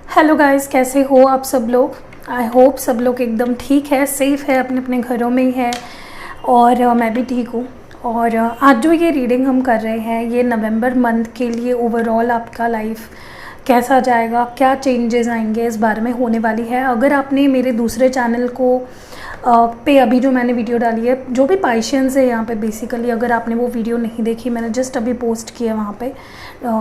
Hello guys, कैसे हो आप सब लोग। आई होप सब लोग एकदम ठीक है, सेफ़ है, अपने अपने घरों में ही है। और मैं भी ठीक हूँ। और आज जो ये रीडिंग हम कर रहे हैं, ये नवंबर मंथ के लिए ओवरऑल आपका लाइफ कैसा जाएगा, क्या चेंजेस आएंगे, इस बारे में होने वाली है। अगर आपने मेरे दूसरे चैनल को पे अभी जो मैंने वीडियो डाली है, जो भी पाइशियंस है यहाँ पे बेसिकली, अगर आपने वो वीडियो नहीं देखी, मैंने जस्ट अभी पोस्ट किया वहाँ पे।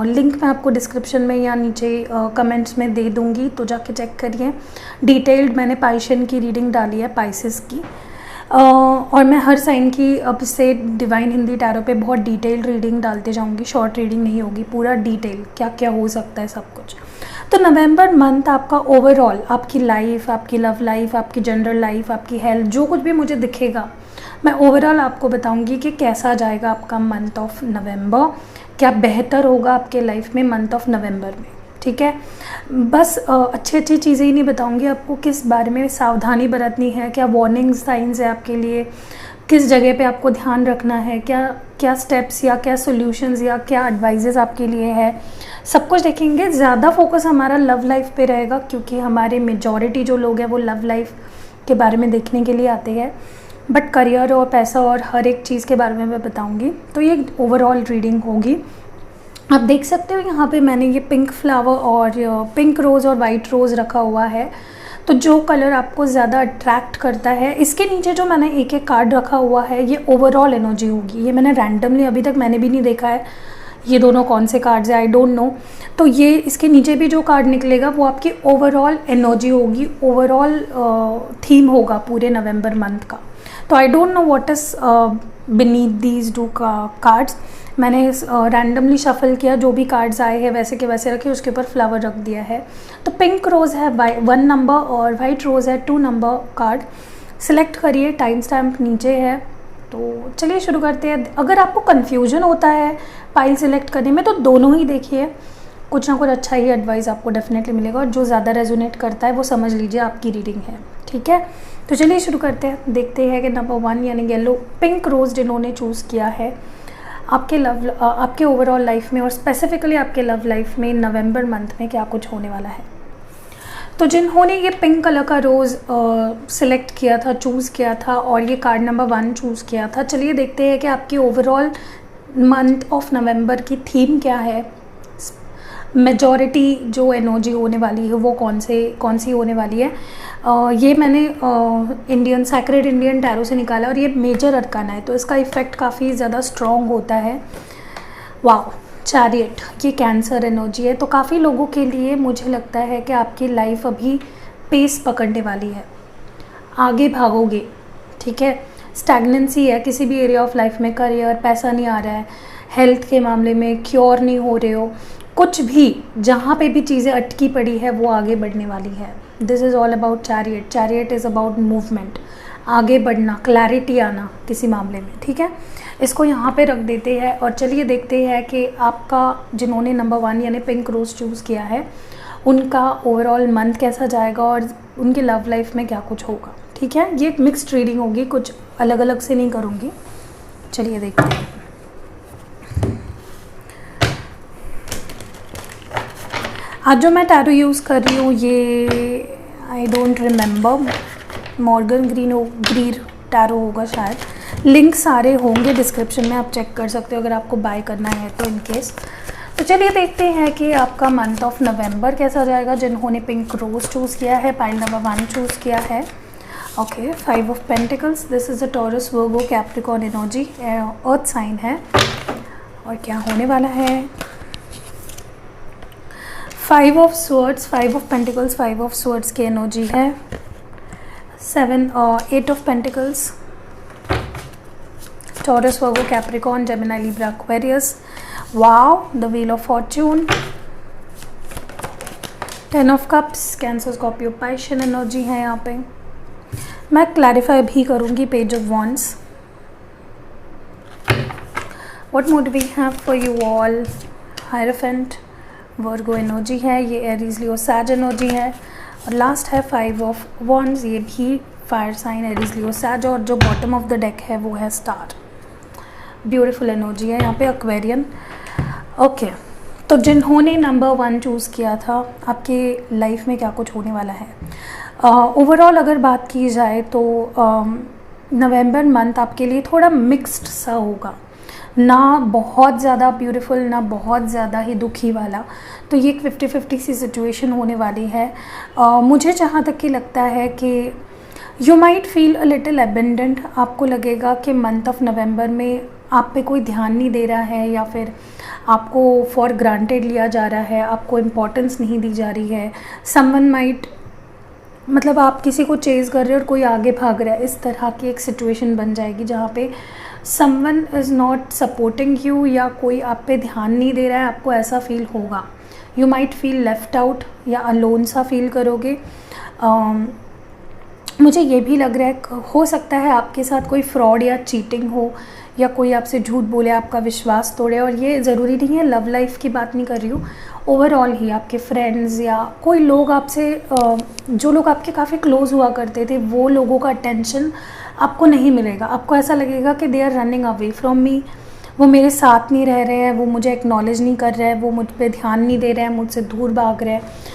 लिंक मैं आपको डिस्क्रिप्शन में या नीचे कमेंट्स में दे दूँगी, तो जाके चेक करिए। डिटेल्ड मैंने पाइशियन की रीडिंग डाली है, पाइसेस की। और मैं हर साइन की अब से डिवाइन हिंदी टैरो पे बहुत डिटेल्ड रीडिंग डालते जाऊँगी। शॉर्ट रीडिंग नहीं होगी, पूरा डिटेल क्या क्या हो सकता है सब कुछ। तो नवंबर मंथ आपका ओवरऑल, आपकी लाइफ, आपकी लव लाइफ, आपकी जनरल लाइफ, आपकी हेल्थ, जो कुछ भी मुझे दिखेगा मैं ओवरऑल आपको बताऊंगी कि कैसा जाएगा आपका मंथ ऑफ नवंबर, क्या बेहतर होगा आपके लाइफ में मंथ ऑफ नवंबर में। ठीक है, बस अच्छी अच्छी चीज़ें ही नहीं बताऊंगी आपको, किस बारे में सावधानी बरतनी है, क्या वार्निंग साइंस है आपके लिए, किस जगह पे आपको ध्यान रखना है, क्या क्या स्टेप्स या क्या सॉल्यूशंस या क्या एडवाइजेस आपके लिए है, सब कुछ देखेंगे। ज़्यादा फोकस हमारा लव लाइफ पे रहेगा, क्योंकि हमारे मेजॉरिटी जो लोग हैं वो लव लाइफ के बारे में देखने के लिए आते हैं। बट करियर और पैसा और हर एक चीज़ के बारे में मैं बताऊंगी। तो ये ओवरऑल रीडिंग होगी। आप देख सकते हो यहाँ पे मैंने ये पिंक फ्लावर और पिंक रोज़ और वाइट रोज़ रखा हुआ है। तो जो कलर आपको ज़्यादा अट्रैक्ट करता है, इसके नीचे जो मैंने एक एक कार्ड रखा हुआ है, ये ओवरऑल एनर्जी होगी। ये मैंने रैंडमली, अभी तक मैंने भी नहीं देखा है ये दोनों कौन से कार्ड्स हैं, आई डोंट नो। तो ये इसके नीचे भी जो कार्ड निकलेगा वो आपकी ओवरऑल एनर्जी होगी, ओवरऑल थीम होगा पूरे नवंबर मंथ का। तो I don't know what is beneath these two cards. मैंने रैंडमली शफल किया, जो भी कार्ड्स आए हैं वैसे के वैसे रखे, उसके ऊपर फ्लावर रख दिया है। तो पिंक रोज़ है 1 नंबर और वाइट रोज़ है 2 नंबर कार्ड। सिलेक्ट करिए, टाइम स्टैम्प नीचे है। तो चलिए शुरू करते हैं। अगर आपको कन्फ्यूजन होता है फाइल सिलेक्ट करने में, तो दोनों ही देखिए, कुछ ना कुछ अच्छा ही एडवाइस आपको डेफिनेटली मिलेगा। और जो ज़्यादा रेजोनेट करता है वो समझ लीजिए आपकी रीडिंग है। ठीक है, तो चलिए शुरू करते हैं। देखते हैं कि नंबर 1 यानी येलो पिंक रोज़ जिन्होंने चूज़ किया है, आपके ओवरऑल लाइफ में और स्पेसिफिकली आपके लव लाइफ में नवंबर मंथ में क्या कुछ होने वाला है। तो जिन्होंने ये पिंक कलर का रोज़ सिलेक्ट किया था, चूज़ किया था, और ये कार्ड नंबर 1 चूज़ किया था, चलिए देखते हैं कि आपकी ओवरऑल मंथ ऑफ नवंबर की थीम क्या है। मेजॉरिटी जो एनर्जी होने वाली है वो कौन सी होने वाली है। ये मैंने इंडियन सैक्रेड इंडियन टैरो से निकाला और ये मेजर अरकाना है, तो इसका इफ़ेक्ट काफ़ी ज़्यादा स्ट्रॉन्ग होता है। वाओ, चैरियट, ये कैंसर एनर्जी है। तो काफ़ी लोगों के लिए मुझे लगता है कि आपकी लाइफ अभी पेस पकड़ने वाली है, आगे भागोगे। ठीक है, स्टैग्नेंसी है किसी भी एरिया ऑफ लाइफ में, करियर, पैसा नहीं आ रहा है, हेल्थ के मामले में क्योर नहीं हो रहे हो, कुछ भी जहाँ पे भी चीज़ें अटकी पड़ी है वो आगे बढ़ने वाली है। This is all about chariot. Chariot is about movement, आगे बढ़ना, क्लैरिटी आना किसी मामले में। ठीक है, इसको यहाँ पे रख देते हैं और चलिए देखते हैं कि आपका जिन्होंने नंबर 1 यानी पिंक रोज़ चूज़ किया है, उनका ओवरऑल मंथ कैसा जाएगा और उनकी लव लाइफ में क्या कुछ होगा। ठीक है, ये एक मिक्स्ड रीडिंग होगी, कुछ अलग अलग से नहीं करूँगी। चलिए देखते हैं। आज जो मैं टैरो यूज़ कर रही हूँ, ये I don't remember, Morgan Greer tarot होगा शायद। लिंक सारे होंगे डिस्क्रिप्शन में, आप चेक कर सकते हो अगर आपको बाय करना है तो इन केस। तो चलिए देखते हैं कि आपका मंथ ऑफ नवंबर कैसा जाएगा जिन्होंने पिंक रोज़ चूज़ किया है, पाइल नंबर 1 चूज़ किया है। Okay, 5 of pentacles, this is a Taurus Virgo Capricorn energy, earth sign है। और क्या होने वाला है, 5 of swords, 5 of pentacles, 5 of swords की एनर्जी है। 8 of pentacles, Taurus Virgo Capricorn Gemini Libra Aquarius. Wow, the wheel of fortune, 10 of cups, cancer Scorpio Piscean energy है। यहाँ पे मैं क्लैरिफाई भी करूँगी page of wands. What mode we have for you all, hierophant, Virgo energy है, ये Aries Leo सैज energy है। और लास्ट है 5 ऑफ वॉन्ड्स, ये भी फायर साइन एरीज लियो सैज, और जो बॉटम ऑफ द डेक है वो है स्टार। ब्यूटीफुल एनर्जी है यहाँ पे, एक्वेरियन। ओके, तो जिन्होंने नंबर 1 चूज़ किया था, आपके लाइफ में क्या कुछ होने वाला है। ओवरऑल अगर बात की जाए तो नवंबर मंथ आपके लिए थोड़ा मिक्स्ड सा होगा, ना बहुत ज़्यादा ब्यूटीफुल ना बहुत ज़्यादा ही दुखी वाला। तो ये एक 50-50 सी सिचुएशन होने वाली है। मुझे जहाँ तक कि लगता है कि you might feel a little abandoned. आपको लगेगा कि मंथ ऑफ नवंबर में आप पे कोई ध्यान नहीं दे रहा है, या फिर आपको फॉर ग्रांटेड लिया जा रहा है, आपको इम्पोर्टेंस नहीं दी जा रही है। समवन माइट, मतलब आप किसी को चेज़ कर रहे हो और कोई आगे भाग रहा है, इस तरह की एक सिचुएशन बन जाएगी जहाँ पे someone is not supporting you, या कोई आप पे ध्यान नहीं दे रहा है। आपको ऐसा फील होगा, you might feel left out या अलोन सा फील करोगे। मुझे ये भी लग रहा है हो सकता है आपके साथ कोई फ्रॉड या चीटिंग हो, या कोई आपसे झूठ बोले, आपका विश्वास तोड़े। और ये ज़रूरी नहीं है, लव लाइफ की बात नहीं कर रही हूँ, ओवरऑल ही आपके फ्रेंड्स या कोई लोग आपसे, जो लोग आपके काफ़ी क्लोज़ हुआ करते थे, वो लोगों का अटेंशन आपको नहीं मिलेगा। आपको ऐसा लगेगा कि they are running away from me, वो मेरे साथ नहीं रह रहे हैं, वो मुझे एक्नॉलेज नहीं कर रहे हैं, वो मुझ पर ध्यान नहीं दे रहे हैं, मुझसे दूर भाग रहे हैं।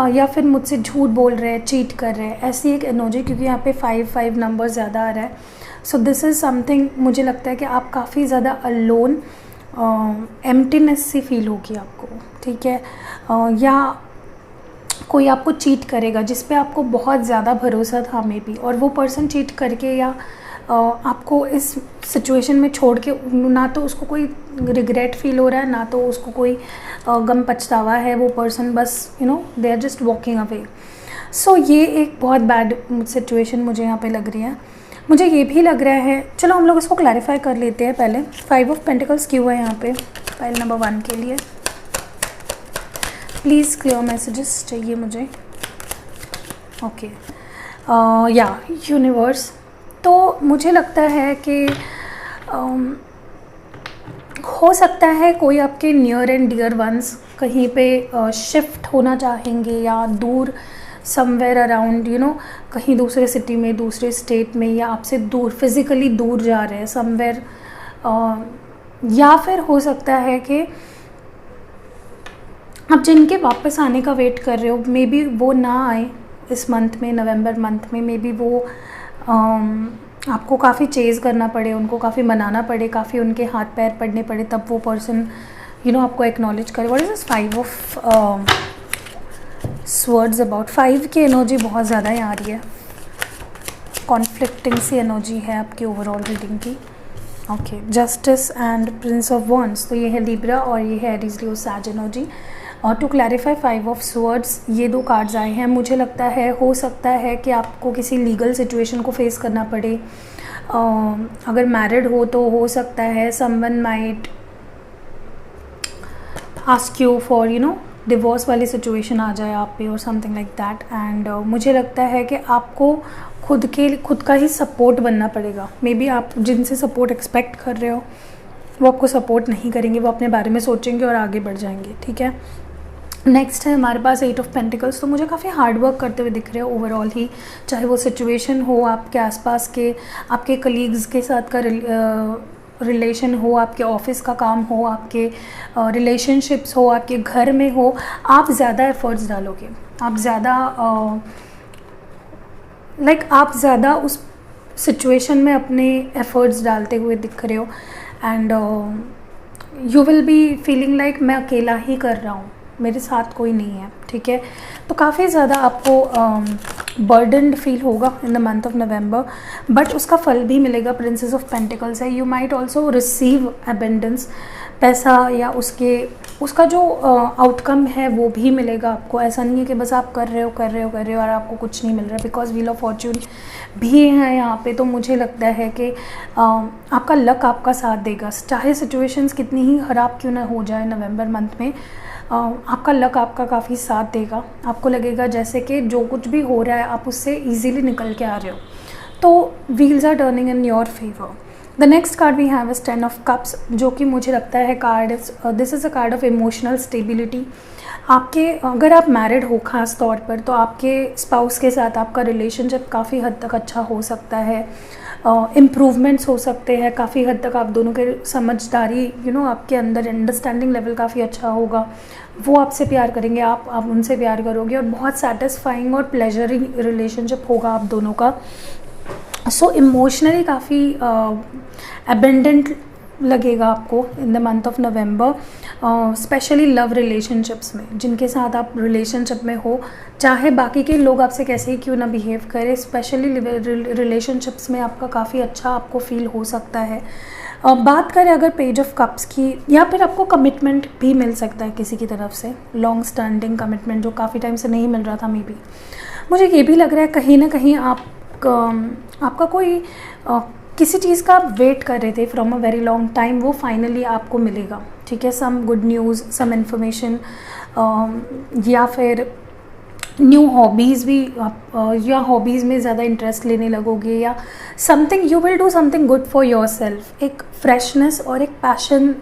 या फिर मुझसे झूठ बोल रहे हैं, चीट कर रहे हैं, ऐसी एक एनर्जी, क्योंकि यहाँ पे 5 नंबर ज़्यादा आ रहा है। सो दिस इज़ समथिंग, मुझे लगता है कि आप काफ़ी ज़्यादा अलोन, एम्प्टीनेस सी फील होगी आपको, ठीक है। या कोई आपको चीट करेगा जिस पे आपको बहुत ज़्यादा भरोसा था मे बी, और वो पर्सन चीट करके या आपको इस सिचुएशन में छोड़ के, ना तो उसको कोई रिग्रेट फील हो रहा है, ना तो उसको कोई गम पछतावा है। वो पर्सन बस they are just walking away. So ये एक बहुत बैड सिचुएशन मुझे यहाँ पे लग रही है। मुझे ये भी लग रहा है, चलो हम लोग इसको क्लैरिफाई कर लेते हैं पहले। 5 ऑफ पेंटिकल्स क्यों है यहाँ पे फाइल नंबर 1 के लिए। प्लीज़ क्लियर मैसेजेस चाहिए मुझे। ओके, या यूनिवर्स, तो मुझे लगता है कि हो सकता है कोई आपके नियर एंड डियर वंस कहीं पे शिफ्ट होना चाहेंगे, या दूर समवेयर अराउंड कहीं दूसरे सिटी में, दूसरे स्टेट में, या आपसे दूर, फिज़िकली दूर जा रहे हैं समवेयर। या फिर हो सकता है कि आप जिनके वापस आने का वेट कर रहे हो, मे बी वो ना आए इस मंथ में, नवंबर मंथ में। मे बी वो आपको काफ़ी चेज़ करना पड़े, उनको काफ़ी मनाना पड़े, काफ़ी उनके हाथ पैर पड़ने पड़े, तब वो पर्सन आपको एक्नॉलेज करे। What is this 5 of swords about. 5 की एनर्जी बहुत ज़्यादा यहाँ आ रही है, कॉन्फ्लिक्टिंग सी एनर्जी है आपकी ओवरऑल रीडिंग की। Okay, justice and Prince of wands, तो ये है लिब्रा और ये है एरीज लियो सैज एनर्जी। और टू क्लैरिफाई 5 ऑफ स्वर्ड्स, ये 2 कार्ड्स आए हैं। मुझे लगता है हो सकता है कि आपको किसी लीगल सिचुएशन को फेस करना पड़े। अगर मैरिड हो तो हो सकता है someone might ask you for divorce वाली सिचुएशन आ जाए आप पे, और समथिंग लाइक दैट। एंड मुझे लगता है कि आपको खुद का ही सपोर्ट बनना पड़ेगा। मे बी आप जिनसे सपोर्ट एक्सपेक्ट कर रहे हो वो आपको सपोर्ट नहीं करेंगे, वो अपने बारे में सोचेंगे और आगे बढ़ जाएंगे, ठीक है। नेक्स्ट है हमारे पास 8 ऑफ पेंटिकल्स। तो मुझे काफ़ी हार्ड वर्क करते हुए दिख रहे हो ओवरऑल ही, चाहे वो सिचुएशन हो आपके आसपास के, आपके कलीग्स के साथ का रिलेशन हो, आपके ऑफिस का काम हो, आपके रिलेशनशिप्स हो, आपके घर में हो, आप ज़्यादा एफर्ट्स डालोगे, आप ज़्यादा आप ज़्यादा उस सिचुएशन में अपने एफर्ट्स डालते हुए दिख रहे हो। And you will be feeling like मैं अकेला ही कर रहा हूँ, मेरे साथ कोई नहीं है, ठीक है। तो काफ़ी ज़्यादा आपको बर्डनड फील होगा इन the month of November, but उसका फल भी मिलेगा। प्रिंसेस ऑफ पेंटिकल्स है। You might also receive abundance, पैसा या उसका जो आउटकम है वो भी मिलेगा आपको। ऐसा नहीं है कि बस आप कर रहे हो और आपको कुछ नहीं मिल रहा है, बिकॉज व्हील ऑफ फॉर्च्यून भी है यहाँ पे। तो मुझे लगता है कि आपका लक आपका साथ देगा, चाहे सिचुएशंस कितनी ही ख़राब क्यों ना हो जाए नवंबर मंथ में, आपका लक आपका काफ़ी साथ देगा। आपको लगेगा जैसे कि जो कुछ भी हो रहा है आप उससे ईजीली निकल के आ रहे हो, तो wheels are turning in your favour. The next card we have is 10 of cups, जो कि मुझे लगता है this is a card of emotional stability. अगर आप मैरिड हो ख़ास तौर पर, तो आपके स्पाउस के साथ आपका रिलेशनशिप काफ़ी हद तक अच्छा हो सकता है। इम्प्रूवमेंट्स हो सकते हैं, काफ़ी हद तक आप दोनों के समझदारी आपके अंदर अंडरस्टैंडिंग लेवल काफ़ी अच्छा होगा, वो आपसे प्यार करेंगे, आप उनसे प्यार करोगे, और बहुत सेटिस्फाइंग और प्लेजरिंग रिलेशनशिप होगा आप दोनों का। सो इमोशनली काफ़ी अबेंडेंट लगेगा आपको इन the month of November, specially love relationships में, जिनके साथ आप रिलेशनशिप में हो, चाहे बाकी के लोग आपसे कैसे ही क्यों ना बिहेव करें, स्पेशली रिलेशनशिप्स में आपका काफ़ी अच्छा आपको फील हो सकता है। बात करें अगर पेज ऑफ कप्स की, या फिर आपको कमिटमेंट भी मिल सकता है किसी की तरफ से, लॉन्ग स्टैंडिंग कमिटमेंट जो काफ़ी टाइम से नहीं मिल रहा था। मे बी मुझे ये भी लग रहा है कहीं ना कहीं आपका कोई किसी चीज़ का आप वेट कर रहे थे from a very long time, वो फाइनली आपको मिलेगा। ठीक है, some good news, some information, या फिर न्यू हॉबीज़ भी या हॉबीज़ में ज़्यादा इंटरेस्ट लेने लगोगे, या something you will do something good for your self. एक फ्रेशनेस और एक पैशन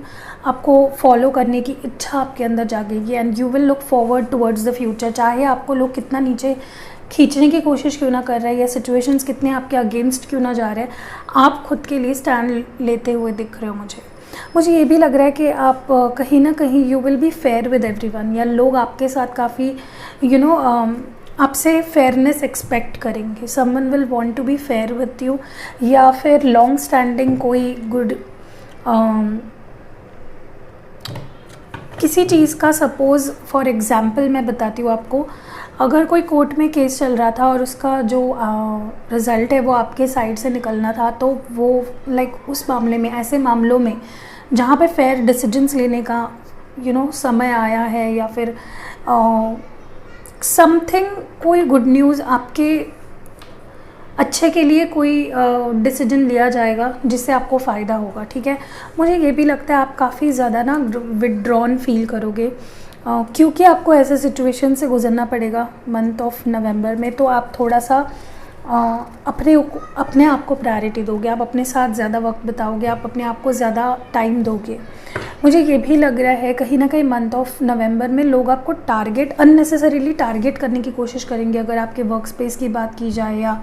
आपको फॉलो करने की इच्छा आपके अंदर जागेगी, and you will look forward towards the future. चाहे आपको लोग कितना नीचे खींचने की कोशिश क्यों ना कर रहे हैं, या सिचुएशंस कितने आपके अगेंस्ट क्यों ना जा रहे हैं, आप खुद के लिए स्टैंड लेते हुए दिख रहे हो। मुझे ये भी लग रहा है कि आप कहीं ना कहीं you will be fair with everyone, या लोग आपके साथ काफ़ी आपसे फेयरनेस एक्सपेक्ट करेंगे। Someone will want to be fair with you, या फिर लॉन्ग स्टैंडिंग कोई गुड किसी चीज़ का, सपोज़ फॉर एग्ज़ाम्पल मैं बताती हूँ आपको, अगर कोई कोर्ट में केस चल रहा था और उसका जो रिज़ल्ट है वो आपके साइड से निकलना था, तो वो उस मामले में, ऐसे मामलों में जहाँ पे फेयर डिसीजंस लेने का समय आया है, या फिर समथिंग कोई गुड न्यूज़ आपके अच्छे के लिए कोई डिसीजन लिया जाएगा जिससे आपको फ़ायदा होगा। ठीक है, मुझे ये भी लगता है आप काफ़ी ज़्यादा ना विड्रॉन फील करोगे, क्योंकि आपको ऐसे सिचुएशन से गुजरना पड़ेगा मंथ ऑफ नवंबर में। तो आप थोड़ा सा अपने आप को प्रायोरिटी दोगे, आप अपने साथ ज़्यादा वक्त बिताओगे, आप अपने आप को ज़्यादा टाइम दोगे। मुझे ये भी लग रहा है कहीं ना कहीं मंथ ऑफ नवंबर में लोग आपको अननेसेसरीली टारगेट करने की कोशिश करेंगे। अगर आपके वर्क स्पेस की बात की जाए, या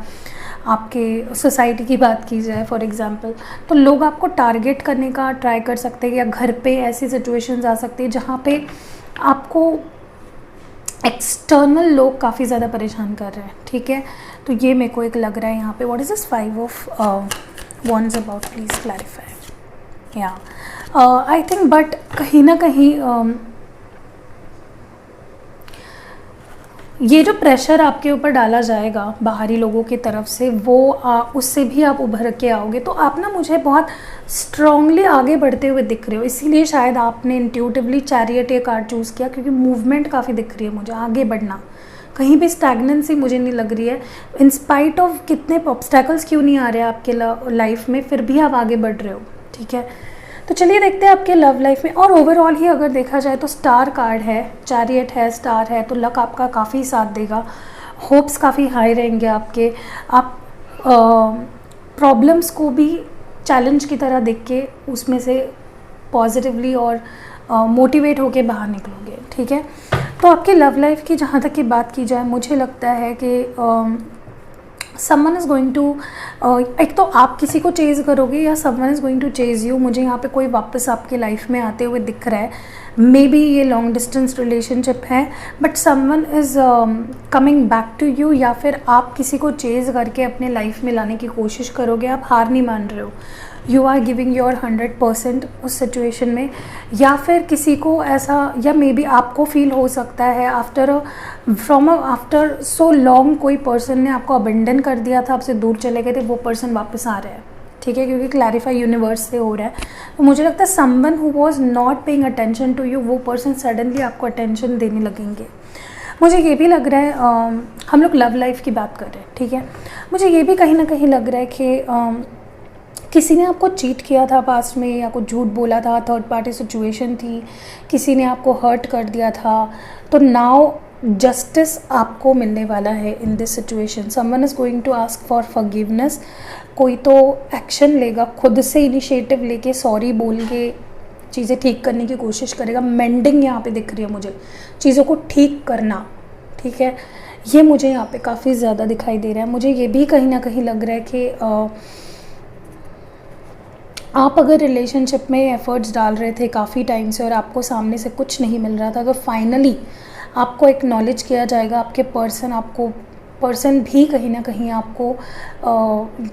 आपके सोसाइटी की बात की जाए फॉर एग्ज़ाम्पल, तो लोग आपको टारगेट करने का ट्राई कर सकते हैं, या घर पे ऐसी सिचुएशंस आ सकती है जहाँ पे आपको एक्सटर्नल लोग काफ़ी ज़्यादा परेशान कर रहे हैं। ठीक है, तो ये मेरे को एक लग रहा है यहाँ पे। What is this 5 of wands about, please clarify. या आई थिंक बट कहीं ना कहीं ये जो प्रेशर आपके ऊपर डाला जाएगा बाहरी लोगों की तरफ से, वो उससे भी आप उभर के आओगे। तो आप ना मुझे बहुत स्ट्रांगली आगे बढ़ते हुए दिख रहे हो, इसीलिए शायद आपने इंट्यूटिवली चैरियट ये कार्ड चूज़ किया, क्योंकि मूवमेंट काफ़ी दिख रही है मुझे, आगे बढ़ना, कहीं भी स्टैग्नेंसी मुझे नहीं लग रही है। इन स्पाइट ऑफ कितने ऑब्स्टैकल्स क्यों नहीं आ रहे हैं आपके लाइफ में, फिर भी आप आगे बढ़ रहे हो। ठीक है, तो चलिए देखते हैं आपके लव लाइफ में। और ओवरऑल ही अगर देखा जाए तो स्टार कार्ड है, चैरियट है, स्टार है, तो लक आपका काफ़ी साथ देगा, होप्स काफ़ी हाई रहेंगे आपके। आप प्रॉब्लम्स को भी चैलेंज की तरह देख के उसमें से पॉजिटिवली और मोटिवेट होके बाहर निकलोगे। ठीक है, तो आपके लव लाइफ की जहाँ तक की बात की जाए, मुझे लगता है कि समवन इज़ गोइंग टू, एक तो आप किसी को चेज़ करोगे, या someone is going to chase you. मुझे यहाँ पे कोई वापस आपके लाइफ में आते हुए दिख रहा है। मे बी ये लॉन्ग डिस्टेंस रिलेशनशिप है, but someone is coming back to you, या फिर आप किसी को चेज़ करके अपने लाइफ में लाने की कोशिश करोगे। आप हार नहीं मान रहे हो, यू आर गिविंग योर 100% उस सिचुएशन में। या फिर किसी को ऐसा, या मे बी आपको फील हो सकता है आफ्टर सो लॉन्ग कोई पर्सन ने आपको अबेंडन कर दिया था, आपसे दूर चले गए थे, वो पर्सन वापस आ रहा है। ठीक है, क्योंकि क्लैरिफाई यूनिवर्स से हो रहा है। तो मुझे लगता है someone who was not paying attention to you, वो पर्सन सडनली आपको अटेंशन देने लगेंगे। मुझे ये भी लग रहा है हम लोग लव लाइफ की बात कर रहे हैं। ठीक है, मुझे ये भी कहीं ना कहीं लग रहा है कि किसी ने आपको चीट किया था पास्ट में, या कुछ झूठ बोला था, थर्ड पार्टी सिचुएशन थी, किसी ने आपको हर्ट कर दिया था। तो नाउ जस्टिस आपको मिलने वाला है in this situation. Someone is going to ask for forgiveness. कोई तो एक्शन लेगा, खुद से इनिशिएटिव लेके सॉरी बोल के चीज़ें ठीक करने की कोशिश करेगा। मेंडिंग यहाँ पे दिख रही है मुझे, चीज़ों को ठीक करना। ठीक है, ये मुझे यहाँ पे काफ़ी ज़्यादा दिखाई दे रहा है। मुझे ये भी कहीं ना कहीं लग रहा है कि आप अगर रिलेशनशिप में एफ़र्ट्स डाल रहे थे काफ़ी टाइम से और आपको सामने से कुछ नहीं मिल रहा था, तो फाइनली आपको एक्नॉलेज किया जाएगा। आपके पर्सन भी कहीं ना कहीं आपको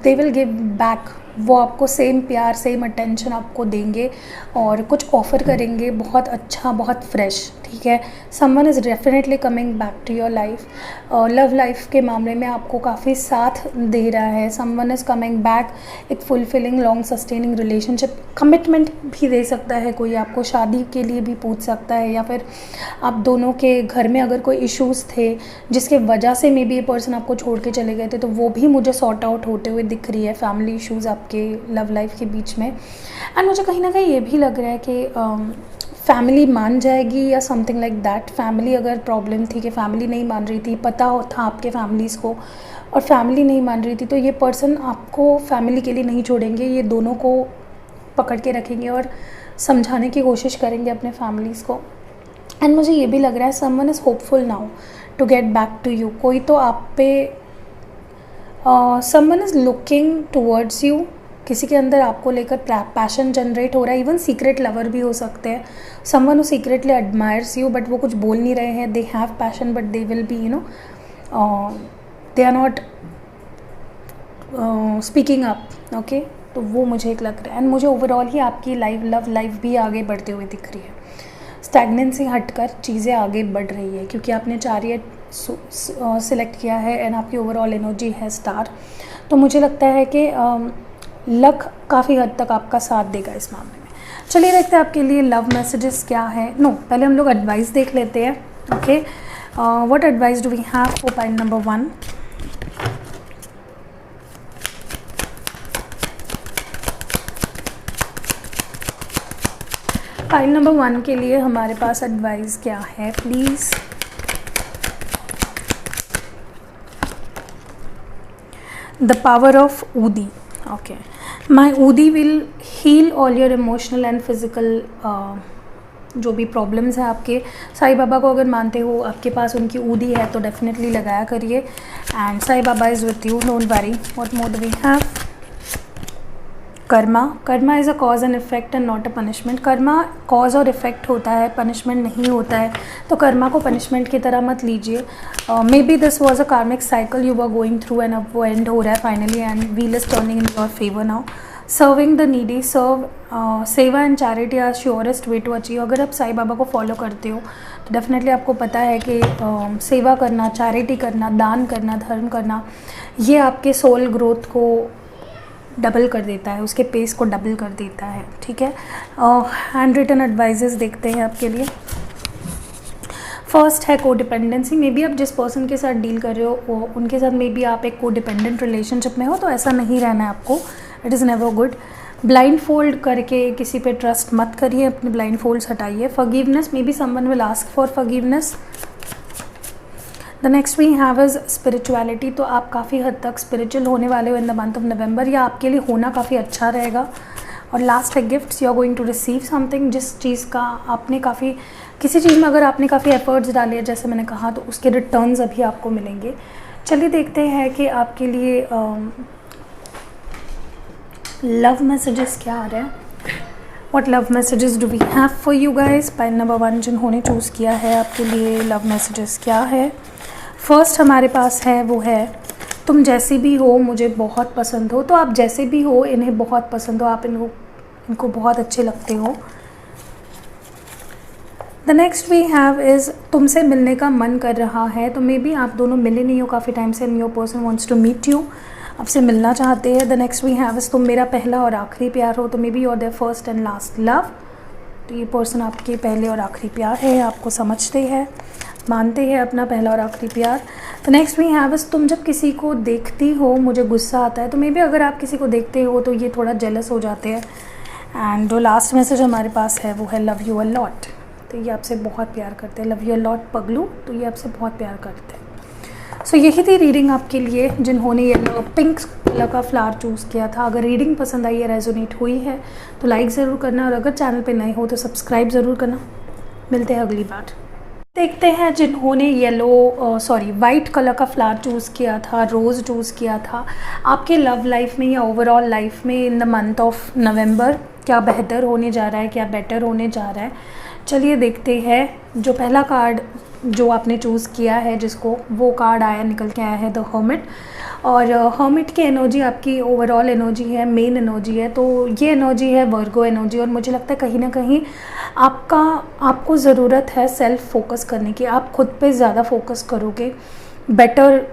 दे विल गिव बैक। वो आपको सेम प्यार, सेम अटेंशन आपको देंगे और कुछ ऑफ़र करेंगे बहुत अच्छा, बहुत फ्रेश, ठीक है। Someone is definitely coming back to your life. Love life के मामले में आपको काफ़ी साथ दे रहा है। समवन इज़ कमिंग बैक, एक fulfilling long sustaining relationship, commitment भी दे सकता है कोई, आपको शादी के लिए भी पूछ सकता है, या फिर आप दोनों के घर में अगर कोई इश्यूज़ थे जिसके वजह से मे बी ये पर्सन आपको छोड़ के चले गए थे, तो वो भी मुझे सॉर्ट आउट होते हुए दिख रही है। फैमिली इश्यूज़ आपके लव लाइफ के बीच में। एंड मुझे कहीं ना कहीं ये भी लग रहा है कि फैमिली मान जाएगी या समथिंग लाइक दैट। फैमिली अगर प्रॉब्लम थी कि फैमिली नहीं मान रही थी, पता था आपके फैमिलीज़ को, और फैमिली नहीं मान रही थी, तो ये पर्सन आपको फैमिली के लिए नहीं छोड़ेंगे। ये दोनों को पकड़ के रखेंगे और समझाने की कोशिश करेंगे अपने फैमिलीज़ को। एंड मुझे ये भी लग रहा है someone is hopeful now to get back to you. कोई तो आप पे someone is looking towards you. किसी के अंदर आपको लेकर पैशन जनरेट हो रहा है। इवन सीक्रेट लवर भी हो सकते हैं। Someone who secretly admires you, but वो कुछ बोल नहीं रहे हैं। They have passion but they will be they are not speaking up, okay. तो वो मुझे एक लग रहा है। एंड मुझे ओवरऑल ही आपकी लव लाइफ भी आगे बढ़ते हुए दिख रही है। स्टैग्नेंसी हटकर चीज़ें आगे बढ़ रही है, क्योंकि आपने चैरियट सिलेक्ट किया है एंड आपकी ओवरऑल एनर्जी है स्टार। तो मुझे लगता है कि लक काफ़ी हद तक आपका साथ देगा इस मामले में। चलिए देखते हैं आपके लिए लव मैसेजेस क्या है। पहले हम लोग एडवाइस देख लेते हैं, okay. What advice do we have for pile number 1? Pile number 1 के लिए हमारे पास एडवाइस क्या है please? The power of Udi, okay. My Udi will heal all your emotional and physical जो भी प्रॉब्लम्स हैं आपके। साईं बाबा को अगर मानते हो, आपके पास उनकी ऊदी है तो डेफिनेटली लगाया करिए। And Sai Baba is with you, don't worry. What more do we have? Karma is a cause and effect and not a punishment. Karma cause और इफेक्ट होता है, पनिशमेंट नहीं होता है। तो कर्मा को पनिशमेंट की तरह मत लीजिए। Maybe this was a karmic cycle you are going through and अब वो एंड हो रहा है finally, and wheel is turning in your favour now. Serving the needy, सेवा and charity are surest way to achieve. अगर आप साईं बाबा को follow करते हो तो डेफिनेटली आपको पता है कि सेवा करना, चैरिटी करना, दान करना, धर्म करना, ये आपके सोल ग्रोथ को डबल कर देता है, उसके पेस को डबल कर देता है, ठीक है। हैंड रिटन एडवाइजेस देखते हैं आपके लिए। फर्स्ट है कोडिपेंडेंसी। मे बी आप जिस पर्सन के साथ डील कर रहे हो उनके साथ मे बी आप एक कोडिपेंडेंट रिलेशनशिप में हो, तो ऐसा नहीं रहना है आपको। It is never good. Blindfold करके किसी पे ट्रस्ट मत करिए, अपने ब्लाइंड फोल्ड्स हटाइए। Forgiveness, maybe someone will ask for forgiveness. The next we have is spirituality. तो आप काफ़ी हद तक स्पिरिचुअल होने वाले हो in the month of November, या आपके लिए होना काफ़ी अच्छा रहेगा। और लास्ट है gifts. You are going to receive something, जिस चीज़ का आपने काफ़ी, किसी चीज़ में अगर आपने काफ़ी एफर्ट्स डाले हैं जैसे मैंने कहा, तो उसके रिटर्न्स अभी आपको मिलेंगे। चलिए देखते हैं कि आपके लिए लव मैसेजेस क्या आ रहे हैं। What love messages do we have for you guys? Pile number 1 जिन्होंने चूज़ किया है, आपके लिए लव मैसेजेस क्या है? फर्स्ट हमारे पास है वो है, तुम जैसी भी हो मुझे बहुत पसंद हो। तो आप जैसे भी हो इन्हें बहुत पसंद हो, आप इनको बहुत अच्छे लगते हो। The next we have is तुमसे मिलने का मन कर रहा है। तो मे बी आप दोनों मिले नहीं हो काफ़ी टाइम से, and your person wants to meet you, आपसे मिलना चाहते हैं। The next we have is तुम मेरा पहला और आखिरी प्यार हो। तो maybe you are their first and last love. तो ये पर्सन आपके पहले और आखिरी प्यार है, आपको समझते हैं, मानते हैं अपना पहला और आखिरी प्यार। The next we have is तुम जब किसी को देखती हो मुझे गुस्सा आता है। तो मे बी अगर आप किसी को देखते हो तो ये थोड़ा जेलस हो जाते हैं। एंड जो लास्ट मैसेज हमारे पास है वो है लव यू अ लॉट। तो ये आपसे बहुत प्यार करते हैं। लव यू अ लॉट पगलू। तो ये आपसे बहुत प्यार करते हैं। सो यही थी रीडिंग आपके लिए जिन्होंने ये पिंक कलर का फ्लावर चूज़ किया था। अगर रीडिंग पसंद आई है, रेजोनेट हुई है, तो लाइक ज़रूर करना, और अगर चैनल पे नए हो तो सब्सक्राइब ज़रूर करना। मिलते हैं अगली बार। देखते हैं जिन्होंने वाइट कलर का फ्लावर चूज़ किया था, रोज़ चूज़ किया था, आपके लव लाइफ में या ओवरऑल लाइफ में इन द मंथ ऑफ नवंबर क्या बेहतर होने जा रहा है, क्या बेटर होने जा रहा है। चलिए देखते हैं। जो पहला कार्ड जो आपने चूज़ किया है जिसको, वो कार्ड निकल के आया है द हर्मिट। और हर्मिट की एनर्जी आपकी ओवरऑल एनर्जी है, मेन एनर्जी है, तो ये एनर्जी है वर्गो एनर्जी। और मुझे लगता है कहीं ना कहीं आपको ज़रूरत है सेल्फ फोकस करने की। आप खुद पे ज़्यादा फोकस करोगे, better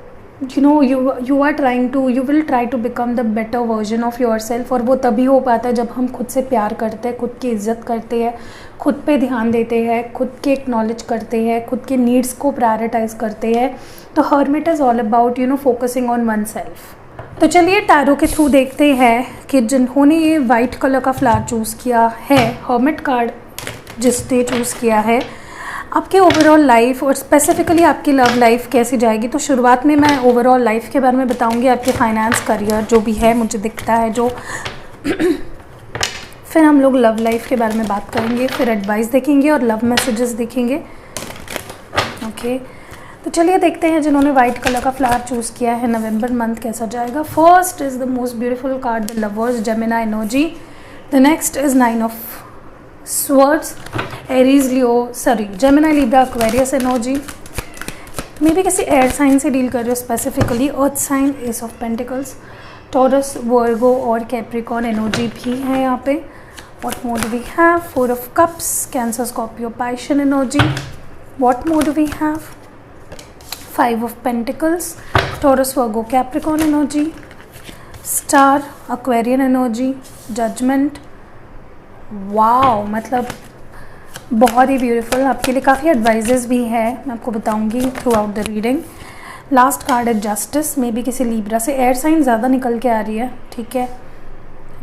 you will try to become the better version of your self. और वो तभी हो पाता है जब हम खुद से प्यार करते हैं, खुद की इज्जत करते हैं, खुद पे ध्यान देते हैं, खुद के एक्नॉलेज करते हैं, खुद के नीड्स को प्रायोरिटाइज करते हैं। तो hermit is all about focusing on one self. तो चलिए टैरो के थ्रू देखते हैं कि जिन्होंने ये वाइट कलर का फ्लावर चूज़ किया है, हर्मिट कार्ड जिसने चूज़ किया है, आपके ओवरऑल लाइफ और स्पेसिफिकली आपकी लव लाइफ कैसी जाएगी। तो शुरुआत में मैं ओवरऑल लाइफ के बारे में बताऊंगी, आपके फाइनेंस, करियर जो भी है मुझे दिखता है जो फिर हम लोग लव लाइफ के बारे में बात करेंगे, फिर एडवाइस देखेंगे और लव मैसेजेस देखेंगे। ओके, तो चलिए देखते हैं जिन्होंने वाइट कलर का फ्लावर चूज़ किया है नवंबर मंथ कैसा जाएगा। First is the most beautiful card, the lovers, Gemini energy. The next is 9 of Swords, Aries, Gemini, Libra, Aquarius energy. मे भी किसी एयर साइन से डील कर रहे हो specifically, earth sign, ace of pentacles, Taurus, Virgo और Capricorn energy भी है यहाँ पे। What more do we have? 4 of cups, cancer, Scorpio, Pisces energy. What more do we have? 5 of pentacles, Taurus, Virgo, Capricorn energy, star, Aquarian energy, judgement. Wow, मतलब बहुत ही beautiful. आपके लिए काफ़ी एडवाइजेस भी है, मैं आपको बताऊंगी through out the reading. Last card है जस्टिस, मे बी किसी लिब्रा से। एयर साइन ज़्यादा निकल के आ रही है, ठीक है,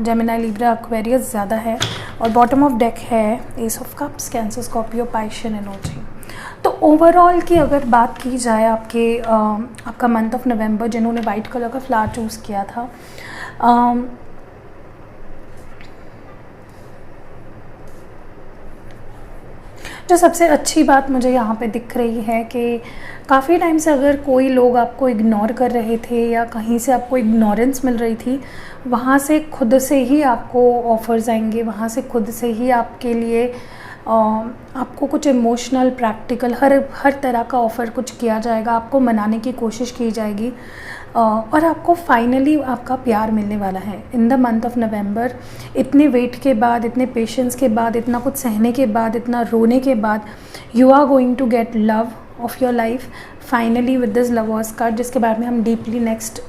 जेमिनी, लिब्रा, एक्वेरियस ज़्यादा है। और बॉटम ऑफ डेक है ace of cups, cancer, Scorpio, Pisces energy. तो ओवरऑल की अगर बात की जाए आपका मंथ ऑफ नवंबर जिन्होंने वाइट कलर का फ्लावर चूज़ किया था, जो सबसे अच्छी बात मुझे यहाँ पे दिख रही है कि काफ़ी टाइम से अगर कोई लोग आपको इग्नोर कर रहे थे या कहीं से आपको इग्नोरेंस मिल रही थी, वहाँ से खुद से ही आपको ऑफ़र्स आएंगे, वहाँ से खुद से ही आपके लिए आपको कुछ इमोशनल, प्रैक्टिकल, हर तरह का ऑफ़र कुछ किया जाएगा, आपको मनाने की कोशिश की जाएगी और आपको फाइनली आपका प्यार मिलने वाला है इन द मंथ ऑफ नवंबर। इतने वेट के बाद, इतने पेशेंस के बाद, इतना कुछ सहने के बाद, इतना रोने के बाद, you are going to get love of your life finally with this lovers card, जिसके बारे में हम डीपली नेक्स्ट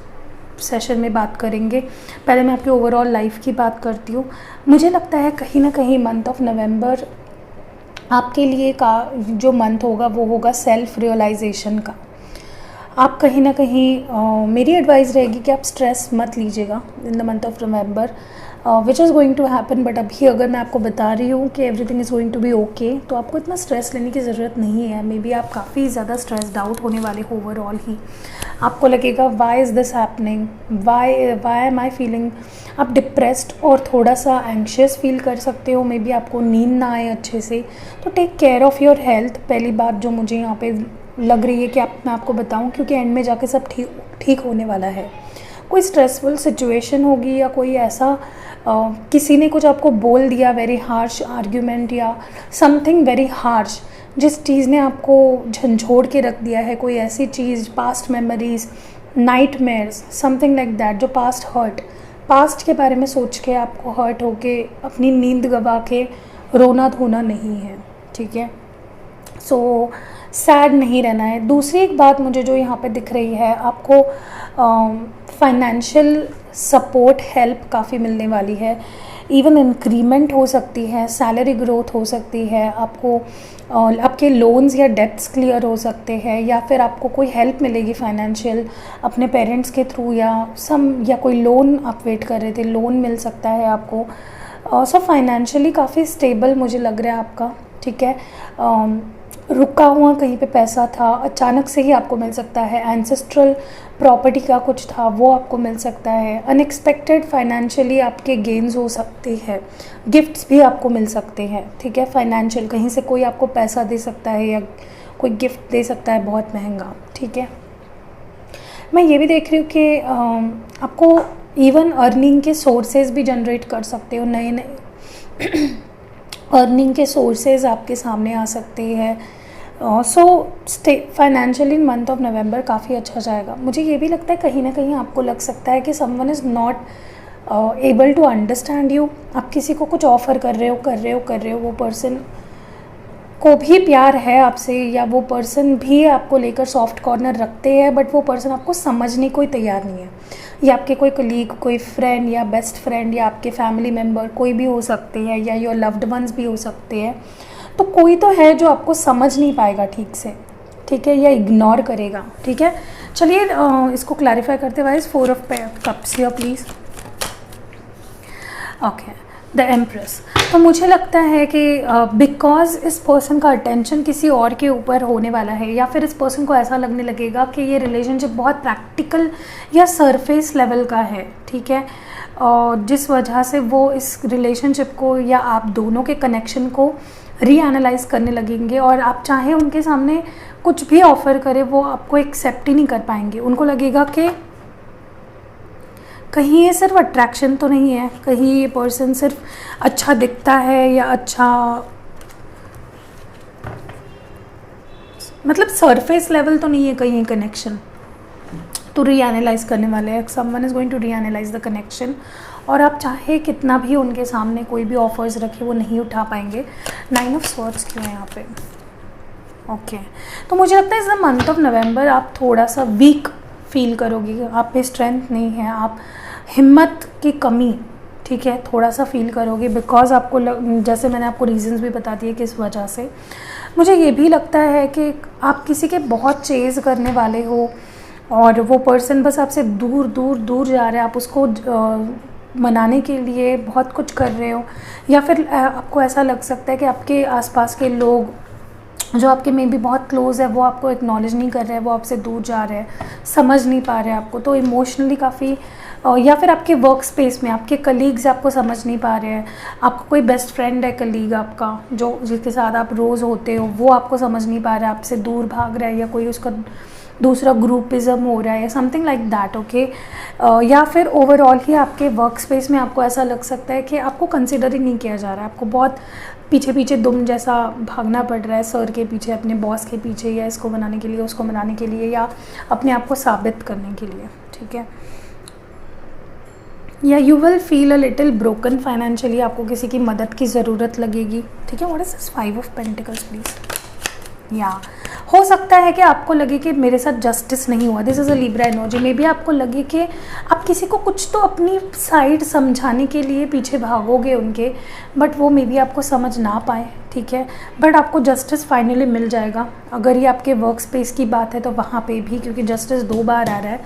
सेशन में बात करेंगे। पहले मैं आपकी ओवरऑल लाइफ की बात करती हूँ। मुझे लगता है कहीं ना कहीं मंथ ऑफ नवंबर आपके लिए का जो मंथ होगा वो होगा सेल्फ रियलाइजेशन का। आप कहीं ना कहीं मेरी एडवाइस रहेगी कि आप स्ट्रेस मत लीजिएगा in the month of November, which is going to happen. But अभी अगर मैं आपको बता रही हूँ कि everything is going to be okay, तो आपको इतना स्ट्रेस लेने की ज़रूरत नहीं है। मे बी आप काफ़ी ज़्यादा स्ट्रेस्ड आउट होने वाले हो ओवरऑल ही। आपको लगेगा why is this happening, why am I feeling. आप डिप्रेस्ड और थोड़ा सा एंग्शियस फील कर सकते हो, मे बी आपको नींद ना आए अच्छे से। तो take care of your health, पहली बात जो मुझे यहाँ पे लग रही है कि मैं आपको बताऊं, क्योंकि एंड में जाके सब ठीक होने वाला है। कोई स्ट्रेसफुल सिचुएशन होगी या कोई ऐसा किसी ने कुछ आपको बोल दिया, वेरी हार्श आर्ग्यूमेंट या समथिंग वेरी हार्श, जिस चीज़ ने आपको झंझोड़ के रख दिया है, कोई ऐसी चीज़, past memories, nightmares, something like that, जो पास्ट के बारे में सोच के आपको हर्ट होके अपनी नींद गवा के रोना धोना नहीं है, ठीक है। सो सैड नहीं रहना है। दूसरी एक बात मुझे जो यहाँ पे दिख रही है, आपको फाइनेंशियल सपोर्ट, हेल्प काफ़ी मिलने वाली है। इवन इंक्रीमेंट हो सकती है, सैलरी ग्रोथ हो सकती है, आपको आपके लोन्स या डेब्ट्स क्लियर हो सकते हैं, या फिर आपको कोई हेल्प मिलेगी फाइनेंशियल अपने पेरेंट्स के थ्रू, या कोई लोन आप वेट कर रहे थे, लोन मिल सकता है आपको। सो फाइनेंशियली काफ़ी स्टेबल मुझे लग रहा है आपका, ठीक है। रुका हुआ कहीं पे पैसा था, अचानक से ही आपको मिल सकता है। एंसेस्ट्रल प्रॉपर्टी का कुछ था, वो आपको मिल सकता है। अनएक्सपेक्टेड फाइनेंशियली आपके गेन्स हो सकते हैं, गिफ्ट्स भी आपको मिल सकते हैं, ठीक है। फाइनेंशियल कहीं से कोई आपको पैसा दे सकता है या कोई गिफ्ट दे सकता है बहुत महंगा, ठीक है। मैं ये भी देख रही हूँ कि आपको इवन अर्निंग के सोर्सेज भी जनरेट कर सकते हो, नए नए अर्निंग के सोर्सेज आपके सामने आ सकते हैं। सो फाइनेंशियली मंथ ऑफ नवंबर काफ़ी अच्छा जाएगा। मुझे ये भी लगता है कहीं ना कहीं आपको लग सकता है कि someone is not able to understand you. आप किसी को कुछ ऑफ़र कर रहे हो, वो पर्सन को भी प्यार है आपसे, या वो पर्सन भी आपको लेकर सॉफ्ट कॉर्नर रखते हैं, बट वो पर्सन आपको समझने को ही तैयार नहीं है। या आपके कोई कलीग, कोई फ्रेंड या बेस्ट फ्रेंड या आपके फैमिली मेम्बर कोई भी हो सकते हैं, या योर लव्ड वंस भी हो सकते हैं। तो कोई तो है जो आपको समझ नहीं पाएगा ठीक से, ठीक है, या इग्नोर करेगा, ठीक है। चलिए इसको क्लैरिफाई करते wise 4 of cups here please. Okay, the empress. तो मुझे लगता है कि बिकॉज इस पर्सन का अटेंशन किसी और के ऊपर होने वाला है, या फिर इस पर्सन को ऐसा लगने लगेगा कि ये रिलेशनशिप बहुत प्रैक्टिकल या सरफेस लेवल का है, ठीक है, और जिस वजह से वो इस रिलेशनशिप को या आप दोनों के कनेक्शन को रीएनालाइज करने लगेंगे, और आप चाहे उनके सामने कुछ भी ऑफ़र करें वो आपको एक्सेप्ट ही नहीं कर पाएंगे। उनको लगेगा कि कहीं ये सिर्फ अट्रैक्शन तो नहीं है, कहीं ये पर्सन सिर्फ अच्छा दिखता है या अच्छा मतलब सरफेस लेवल तो नहीं है कहीं कनेक्शन। तो रीएनालाइज करने वाले हैं, someone is going to reanalyse the connection, और आप चाहे कितना भी उनके सामने कोई भी ऑफर्स रखे वो नहीं उठा पाएंगे। 9 ऑफ स्वॉर्ड्स क्यों है यहाँ पे? ओके, तो मुझे लगता है इस मंथ ऑफ नवंबर आप थोड़ा सा वीक फील करोगे, आप पे स्ट्रेंथ नहीं है, आप हिम्मत की कमी, ठीक है, थोड़ा सा फील करोगे, बिकॉज आपको जैसे मैंने आपको रीजंस भी बता दिए किस वजह से। मुझे ये भी लगता है कि आप किसी के बहुत चेज़ करने वाले हो और वो पर्सन बस आपसे दूर दूर दूर जा रहा है, आप उसको मनाने के लिए बहुत कुछ कर रहे हो, या फिर आपको ऐसा लग सकता है कि आपके आसपास के लोग जो आपके में भी बहुत क्लोज़ है वो आपको एक्नॉलेज नहीं कर रहे हैं, वो आपसे दूर जा रहे हैं, समझ नहीं पा रहे हैं आपको, तो इमोशनली काफ़ी, या फिर आपके वर्क स्पेस में आपके कलीग्स आपको समझ नहीं पा रहे हैं, आपका कोई बेस्ट फ्रेंड है कलीग आपका जो जिसके साथ आप रोज़ होते हो वो आपको समझ नहीं पा रहा है, आपसे दूर भाग रहा है, या कोई उसका दूसरा ग्रुपिज़म हो रहा है, समथिंग लाइक दैट, ओके। या फिर ओवरऑल ही आपके वर्क स्पेस में आपको ऐसा लग सकता है कि आपको कंसिडर ही नहीं किया जा रहा है, आपको बहुत पीछे पीछे दुम जैसा भागना पड़ रहा है, सर के पीछे, अपने बॉस के पीछे, या इसको बनाने के लिए, उसको बनाने के लिए, या अपने आप को साबित करने के लिए, ठीक है। या you will feel a little broken financially, आपको किसी की मदद की ज़रूरत लगेगी, ठीक है। What is this 5 of pentacles please? या हो सकता है कि आपको लगे कि मेरे साथ जस्टिस नहीं हुआ, this is a Libra energy. May be आपको लगे कि आप किसी को कुछ तो अपनी साइड समझाने के लिए पीछे भागोगे उनके, बट वो मे बी आपको समझ ना पाए, ठीक है, बट आपको जस्टिस फाइनली मिल जाएगा। अगर ये आपके वर्क स्पेस की बात है तो वहाँ पे भी, क्योंकि जस्टिस 2 बार आ रहा है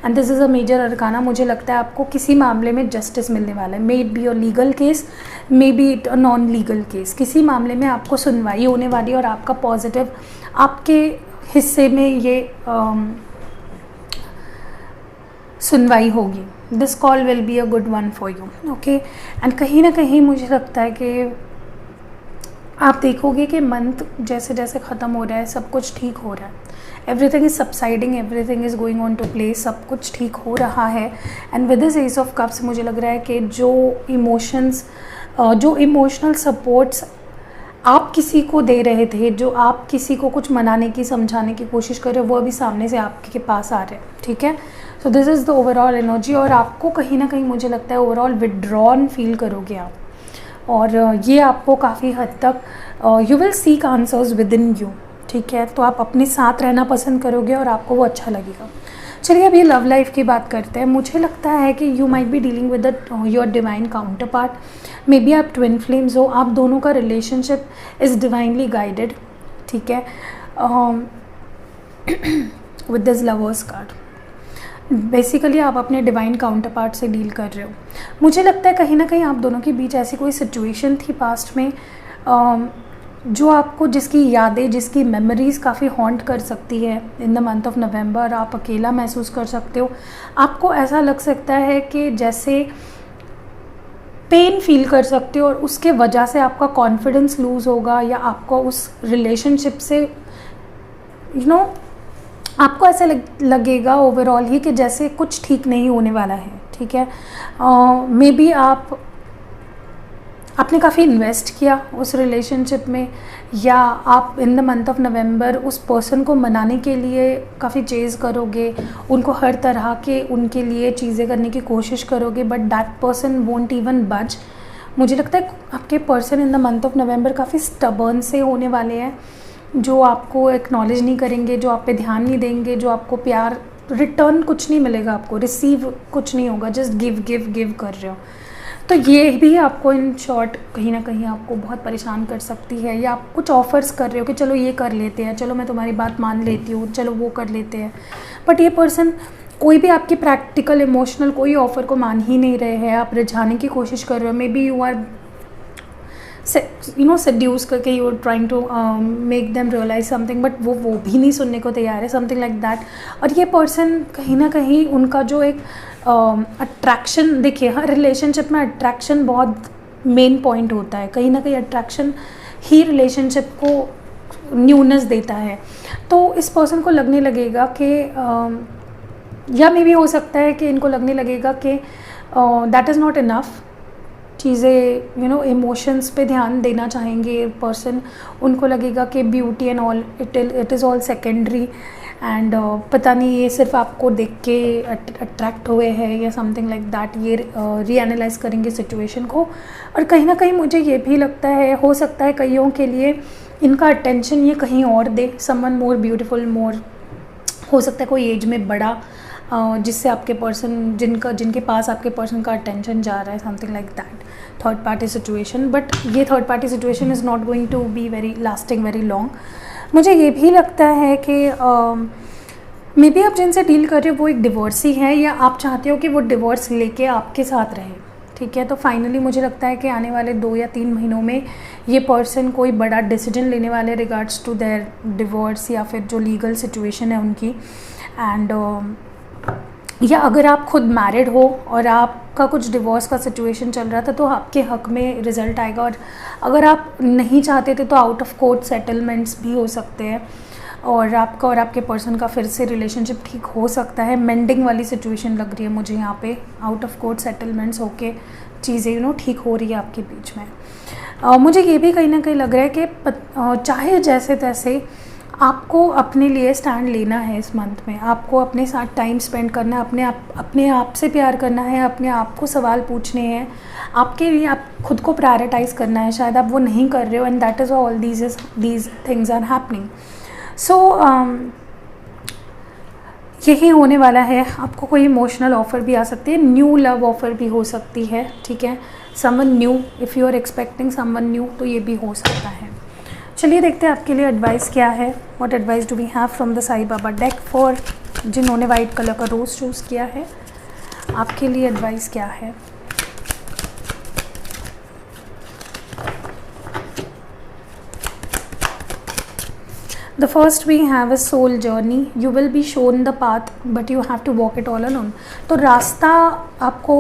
and this is a major arcana, मुझे लगता है आपको किसी मामले में जस्टिस मिलने वाला है। May it be a legal case, may be it a non legal case, किसी मामले में आपको सुनवाई होने वाली है और आपका पॉजिटिव आपके हिस्से में ये सुनवाई होगी। This call will be a good one for you, okay. And कहीं ना कहीं मुझे लगता है कि आप देखोगे कि मंथ जैसे जैसे ख़त्म हो रहा है सब कुछ ठीक हो रहा है, everything is subsiding, everything is going on to place, सब कुछ ठीक हो रहा है। And with this ace of cups मुझे लग रहा है कि जो इमोशनल सपोर्ट्स आप किसी को दे रहे थे, जो आप किसी को कुछ मनाने की समझाने की कोशिश कर रहे हो, वो अभी सामने से आपके पास आ रहे हैं, ठीक है। So this is the overall energy, और आपको कहीं ना कहीं मुझे लगता है ओवरऑल विड्रॉन फील करोगे आप, और ये आपको काफ़ी हद तक you will seek answers with in you, ठीक है। तो आप अपने साथ रहना पसंद करोगे और आपको वो अच्छा लगेगा। चलिए अभी लव लाइफ की बात करते हैं। मुझे लगता है कि you might be dealing with your divine counter part, may be आप ट्विन फ्लेम्स हो, आप दोनों का रिलेशनशिप इज़ डिवाइनली गाइडेड, ठीक है। With this lovers card basically आप अपने डिवाइन काउंटर पार्ट से डील कर रहे हो। मुझे लगता है कहीं ना कहीं आप दोनों के बीच ऐसी कोई सिचुएशन थी पास्ट में जो आपको, जिसकी यादें, जिसकी मेमोरीज़ काफ़ी हॉन्ट कर सकती है इन द मंथ ऑफ नवंबर। आप अकेला महसूस कर सकते हो, आपको ऐसा लग सकता है कि जैसे पेन फील कर सकते हो, और उसके वजह से आपका कॉन्फिडेंस लूज़ होगा, या आपको उस रिलेशनशिप से आपको ऐसा लगेगा ओवरऑल ही कि जैसे कुछ ठीक नहीं होने वाला है, ठीक है। मे बी आपने काफ़ी इन्वेस्ट किया उस रिलेशनशिप में, या आप इन द मंथ ऑफ नवंबर उस पर्सन को मनाने के लिए काफ़ी चेज़ करोगे, उनको हर तरह के उनके लिए चीज़ें करने की कोशिश करोगे, but that person won't even बज। मुझे लगता है आपके person in the month of नवंबर काफ़ी स्टबर्न से होने वाले हैं, जो आपको एक्नॉलेज नहीं करेंगे, जो आप पे ध्यान नहीं देंगे, जो आपको प्यार रिटर्न कुछ नहीं मिलेगा, आपको रिसीव कुछ नहीं होगा, जस्ट गिव गिव गिव कर रहे हो। तो ये भी आपको इन शॉर्ट कहीं ना कहीं आपको बहुत परेशान कर सकती है, या आप कुछ ऑफ़र्स कर रहे हो कि चलो ये कर लेते हैं, चलो मैं तुम्हारी बात मान लेती हूँ, चलो वो कर लेते हैं, बट ये पर्सन कोई भी आपकी प्रैक्टिकल इमोशनल कोई ऑफ़र को मान ही नहीं रहे हैं। आप रिझाने की कोशिश कर रहे हो, maybe you are seduce करके you are trying to make them realise something, but वो भी नहीं सुनने को तैयार है, समथिंग लाइक दैट। और ये पर्सन कहीं ना कहीं उनका जो एक अट्रैक्शन, देखिए हर रिलेशनशिप में अट्रैक्शन बहुत मेन पॉइंट होता है, कहीं ना कहीं अट्रैक्शन ही रिलेशनशिप को न्यूनेस देता है। तो इस पर्सन को लगने लगेगा कि या मे भी हो सकता है कि इनको लगने लगेगा कि दैट इज़ नॉट इनफ, चीज़ें इमोशंस पे ध्यान देना चाहेंगे पर्सन, उनको लगेगा कि beauty and all it is all secondary, and पता नहीं ये सिर्फ आपको देख के अट्रैक्ट हुए हैं या समथिंग लाइक दैट। ये रीएनालाइज करेंगे सिचुएशन को। और कहीं ना कहीं मुझे ये भी लगता है, हो सकता है कईयों के लिए इनका अटेंशन ये कहीं और दे, समवन मोर ब्यूटीफुल, मोर हो सकता है कोई एज में बड़ा, जिससे आपके पर्सन जिनके पास आपके पर्सन का अटेंशन जा रहा है, something like that, third party situation. But ये third party situation is not going to be very lasting very long. मुझे ये भी लगता है कि मे बी आप जिनसे डील कर रहे हो वो एक डिवोर्सी है, या आप चाहते हो कि वो डिवोर्स लेके आपके साथ रहे, ठीक है। तो फाइनली मुझे लगता है कि आने वाले 2 या 3 महीनों में ये पर्सन कोई बड़ा डिसीजन लेने वाले रिगार्ड्स टू देयर डिवोर्स, या फिर जो लीगल सिचुएशन है उनकी। एंड या अगर आप खुद मैरिड हो और आपका कुछ डिवोर्स का सिचुएशन चल रहा था, तो आपके हक में रिज़ल्ट आएगा। और अगर आप नहीं चाहते थे तो आउट ऑफ कोर्ट सेटलमेंट्स भी हो सकते हैं, और आपका और आपके पर्सन का फिर से रिलेशनशिप ठीक हो सकता है। मेंडिंग वाली सिचुएशन लग रही है मुझे यहाँ पे, आउट ऑफ कोर्ट सेटलमेंट्स होके चीज़ें ठीक हो रही है आपके बीच में। मुझे ये भी कहीं ना कहीं लग रहा है कि चाहे जैसे तैसे आपको अपने लिए स्टैंड लेना है इस मंथ में, आपको अपने साथ टाइम स्पेंड करना है, अपने आप से प्यार करना है, अपने आप को सवाल पूछने हैं, आपके लिए आप खुद को प्रायोरिटाइज़ करना है। शायद आप वो नहीं कर रहे हो, and that is all these things are happening. So यही होने वाला है। आपको कोई इमोशनल ऑफ़र भी आ सकती है, न्यू लव ऑफ़र भी हो सकती है, ठीक है। Someone new, if you are expecting someone new, तो ये भी हो सकता है। चलिए देखते हैं आपके लिए एडवाइस क्या है। What advice do we have from the Sai Baba deck for जिन्होंने वाइट कलर का रोज़ चूज़ किया है, आपके लिए एडवाइस क्या है। The first we have a soul journey. You will be shown the path, but you have to walk it all alone. तो रास्ता आपको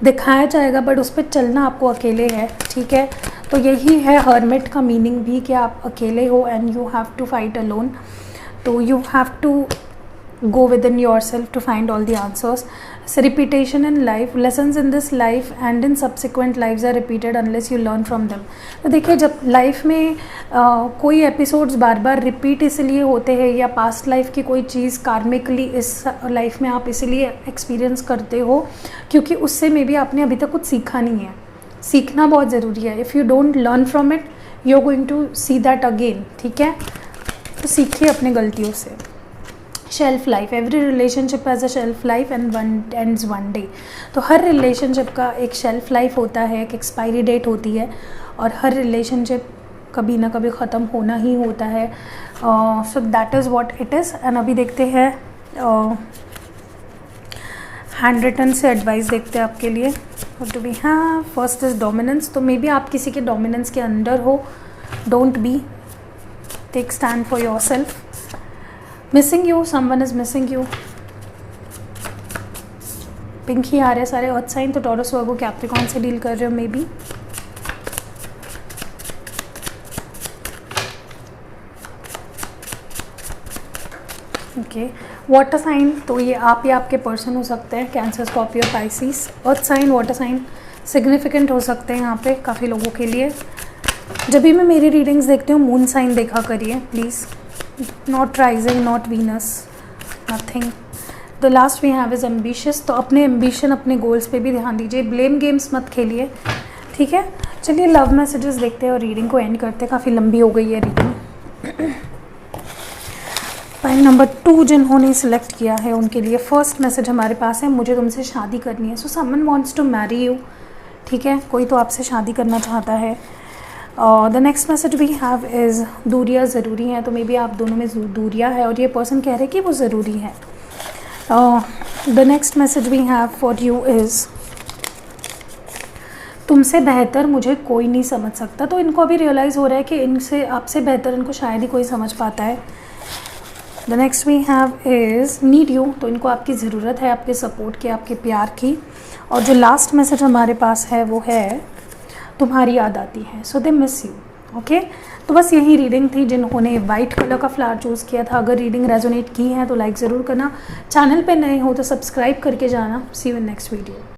दिखाया जाएगा, बट उस पर चलना आपको अकेले है, ठीक है। तो यही है हर्मिट का मीनिंग भी, कि आप अकेले हो and you have to fight alone. तो you have to go within yourself to find all the answers. So repetition in life, lessons in this life and in subsequent lives are repeated unless you learn from them. तो देखिए, जब life में कोई episodes बार बार repeat इसलिए होते हैं, या past life की कोई चीज़ कार्मिकली इस लाइफ में आप इसलिए एक्सपीरियंस करते हो क्योंकि उससे मे बी आपने अभी तक कुछ सीखा नहीं है। सीखना बहुत ज़रूरी है। If you don't learn from it, you are going to see that again, ठीक है। तो सीखिए अपने गलतियों से। Shelf life, every relationship has a shelf life and one ends one day. तो हर रिलेशनशिप का एक शेल्फ लाइफ होता है, एक एक्सपायरी डेट होती है, और हर रिलेशनशिप कभी ना कभी ख़त्म होना ही होता है। So that is what it is. And अभी देखते हैं हैंड रिटन से एडवाइस देखते हैं आपके लिए। What do we have? First is dominance. तो मे बी आप किसी के डोमिनेंस के अंडर हो, don't be, take stand for yourself. Missing you, someone is missing you. Pink ही आ रहे हैं सारे अर्थ साइन, तो टॉरस वर्गो कैप्रिकॉर्न से डील कर रहे हो maybe. Okay, water sign, तो ये आप या आपके पर्सन हो सकते हैं, cancer, Scorpio, Pisces. Earth sign, water sign significant हो सकते हैं यहाँ पे काफ़ी लोगों के लिए। जब भी मैं मेरी रीडिंग्स देखती हूँ मून साइन देखा करिए please, not rising, not Venus, nothing. The last we have is ambitious, तो अपने एम्बिशन, अपने गोल्स पे भी ध्यान दीजिए, ब्लेम गेम्स मत खेलिए, ठीक है। चलिए लव मैसेजेस देखते हैं और रीडिंग को एंड करते हैं, काफ़ी लंबी हो गई है रीडिंग। पाइल नंबर 2 जिन्होंने सिलेक्ट किया है उनके लिए फर्स्ट मैसेज हमारे पास है, मुझे तुमसे शादी करनी है। So someone wants to marry you, ठीक है, कोई तो आपसे शादी करना चाहता है। The next message we have is दूरियाँ ज़रूरी हैं, तो मे बी आप दोनों में दूरियाँ है और ये पर्सन कह रहे हैं कि वो ज़रूरी है। The next message we have for you is तुमसे बेहतर मुझे कोई नहीं समझ सकता, तो इनको अभी रियलाइज़ हो रहा है कि इनसे, आपसे बेहतर इनको शायद ही कोई समझ पाता है। The next we have is need you, तो इनको आपकी ज़रूरत है, आपके सपोर्ट की, आपके प्यार की। और जो लास्ट मैसेज हमारे पास है वो है तुम्हारी याद आती है, सो दे मिस यू। ओके, तो बस यही रीडिंग थी जिन्होंने वाइट कलर का फ्लावर चूज़ किया था। अगर रीडिंग रेजोनेट की है तो लाइक ज़रूर करना, चैनल पे नए हो तो सब्सक्राइब करके जाना। सी यू इन नेक्स्ट वीडियो।